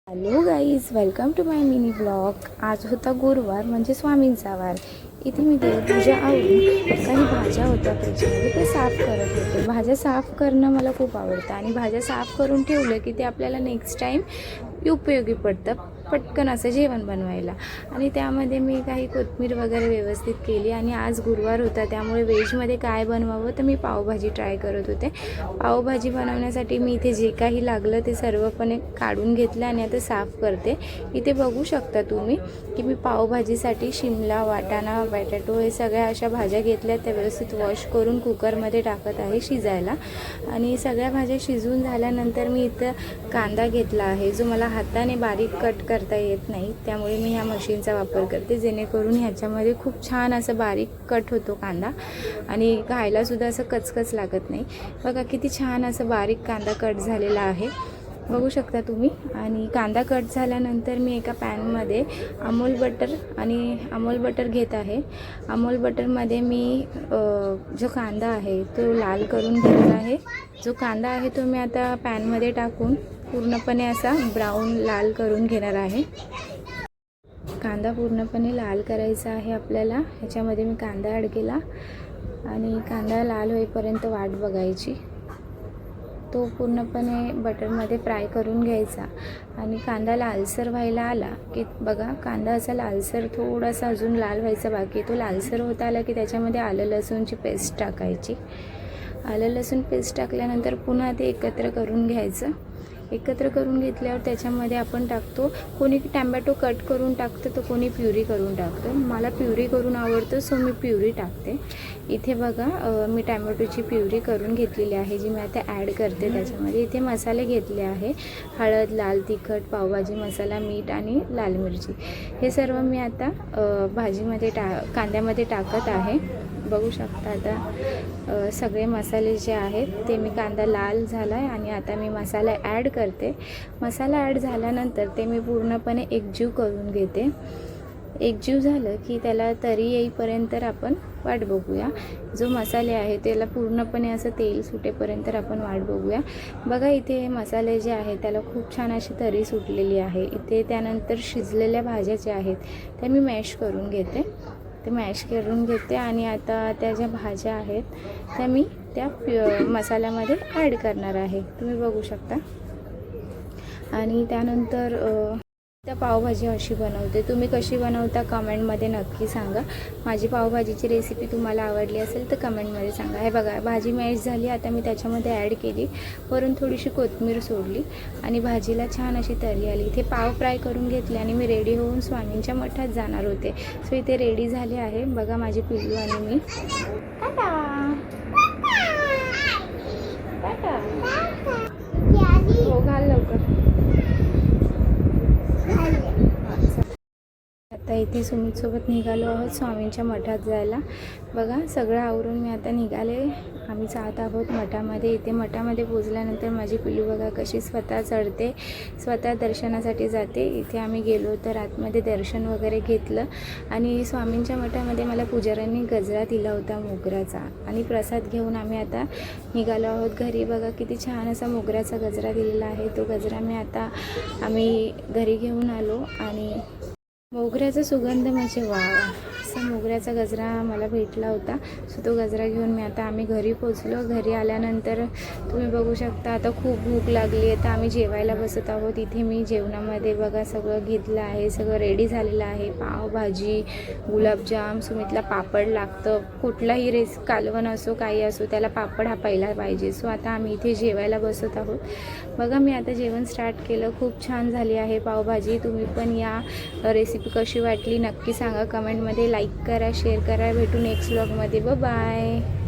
Hello guys, welcome to my mini blog. आज होता गुरुवार म्हणजे स्वामींचा वार. इथे मी देवपूजा आवरून काही भाज्या होत्या फ्रीजमध्ये ते साफ करत होते. भाज्या साफ करणं मला खूप आवडतं आणि भाज्या साफ करून ठेवलं की ते आपल्याला नेक्स्ट टाईम उपयोगी पडतं, पटकन असं जेवण बनवायला. आणि त्यामध्ये मी काही कोथिंबीर वगैरे व्यवस्थित केली. आणि आज गुरुवार होता त्यामुळे व्हेजमध्ये काय बनवावं तर मी पावभाजी ट्राय करत होते. पावभाजी बनवण्यासाठी मी इथे जे काही लागलं ते सर्वपणे काढून घेतलं आणि आता साफ करते. इथे बघू शकता तुम्ही की मी पावभाजीसाठी शिमला, वाटाणा, बटाटो हे सगळ्या अशा भाज्या घेतल्या. त्या व्यवस्थित वॉश करून कुकरमध्ये टाकत आहे शिजायला. आणि सगळ्या भाज्या शिजून झाल्यानंतर मी इथं कांदा घेतला आहे, जो मला हाताने बारीक कट करता येत नाही, त्यामुळे मी ह्या मशीनचा वापर करते, जेणेकरून ह्याच्यामध्ये खूप छान असं बारीक कट होतो कांदा आणि खायलासुद्धा असं कचकच लागत नाही. बघा किती छान असं बारीक कांदा कट झालेला आहे, बघू शकता तुम्ही. आणि कांदा कट झाल्यानंतर मी एका पॅनमध्ये अमूल बटर घेत आहे. अमूल बटरमध्ये मी जो कांदा आहे तो लाल करून घेतला आहे. जो कांदा आहे तो मी आता पॅनमध्ये टाकून पूर्णपणे असा ब्राऊन लाल करून घेणार आहे. कांदा पूर्णपणे लाल करायचा आहे आपल्याला. ह्याच्यामध्ये मी कांदा ॲड केला आणि कांदा लाल होईपर्यंत वाट बघायची. तो पूर्णपणे बटरमध्ये फ्राय करून घ्यायचा. आणि कांदा लालसर व्हायला आला की बघा, कांदा असा लालसर थोडासा अजून लाल व्हायचा बाकी. तो लालसर होत आला की त्याच्यामध्ये आलं लसूणची पेस्ट टाकायची. आलं लसूण पेस्ट टाकल्यानंतर पुन्हा ते एकत्र करून घ्यायचं. एकत्र करून घेतल्यावर त्याच्यामध्ये आपण टाकतो, कोणी टॅमॅटो कट करून टाकतं तर कोणी प्युरी करून टाकतं. मला प्युरी करून आवडतं, सो मी प्युरी टाकते. इथे बघा मी टॅमॅटोची प्युरी करून घेतलेली आहे, जी मी आता ॲड करते त्याच्यामध्ये. इथे मसाले घेतले आहे, हळद, लाल तिखट, पावभाजी मसाला, मीठ आणि लाल मिरची. हे सर्व मी आता भाजीमध्ये कांद्यामध्ये टाकत आहे. बघू शकता आता सगळे मसाले जे आहेत ते मी, कांदा लाल झाला आहे आणि आता मी मसाला ॲड करते. मसाला ॲड झाल्यानंतर ते मी पूर्णपणे एकजीव करून घेते. एकजीव झालं की त्याला तरी येईपर्यंत आपण वाट बघूया. जो मसाले आहे त्याला पूर्णपणे असं तेल सुटेपर्यंत आपण वाट बघूया. बघा इथे मसाले जे आहेत त्याला खूप छान अशी तरी सुटलेली आहे. इथे त्यानंतर शिजलेल्या भाज्या ज्या आहेत त्या मी मॅश करून घेते. ते मॅश करून घेते आणि आता त्या ज्या भाज्या आहेत त्या मी त्या मसाल्यामध्ये ॲड करणार आहे, तुम्ही बघू शकता. आणि त्यानंतर त्या पावभाजी अशी बनवते. तुम्ही कशी बनवता कमेंटमध्ये नक्की सांगा. माझी पावभाजीची रेसिपी तुम्हाला आवडली असेल तर कमेंटमध्ये सांगा. हे बघा भाजी मॅश झाली, आता मी त्याच्यामध्ये ॲड केली, वरून थोडीशी कोथिंबीर सोडली आणि भाजीला छान अशी तरी आली. इथे पाव फ्राय करून घेतले आणि मी रेडी होऊन स्वामींच्या मठात जाणार होते. सो इथे रेडी झाले आहे. बघा माझी पिल्लू आणि मी. हो, घाल लवकर. आता इथे सुमितसोबत निघालो आहोत स्वामींच्या मठात जायला. बघा सगळं आवरून मी आता निघाले. आम्ही जात आहोत मठामध्ये. इथे मठामध्ये पोचल्यानंतर माझी पिल्लू बघा कशी स्वतः चढते, स्वतः दर्शनासाठी जाते. इथे आम्ही गेलो तर आतमध्ये दर्शन वगैरे घेतलं. आणि स्वामींच्या मठामध्ये मला पुजाऱ्यांनी गजरा दिला होता मोगऱ्याचा, आणि प्रसाद घेऊन आम्ही आता निघालो आहोत घरी. बघा किती छान असा मोगऱ्याचा गजरा दिलेला आहे. तो गजरा आम्ही घरी घेऊन आलो. आणि मोगऱ्याचा सुगंध म्हणजे वा, असा मोगऱ्याचा गजरा मला भेटला होता. सो तो गजरा घेऊन आम्ही घरी पोचलो. घरी आल्यानंतर तुम्ही बघू शकता आता खूप भूक लागली आहे, तर आम्ही जेवायला बसत आहोत. इथे मी जेवणामध्ये बघा सगळं घेतलं आहे, सगळं रेडी झालेलं आहे. पावभाजी, गुलाबजाम, सुमितला पापड लागतं. कुठलाही कालवण असो काही असो त्याला पापड हा पहिला पाहिजे. सो आता आम्ही इथे जेवायला बसत आहोत. बघा मी आता जेवण स्टार्ट केलं. खूप छान झाली आहे पावभाजी. तुम्ही पण या रेसिपी कशी वाटली नक्की सांगा कमेंटमध्ये. लाईक करा, शेअर करा. भेटू नेक्स्ट व्लॉगमध्ये. बाय.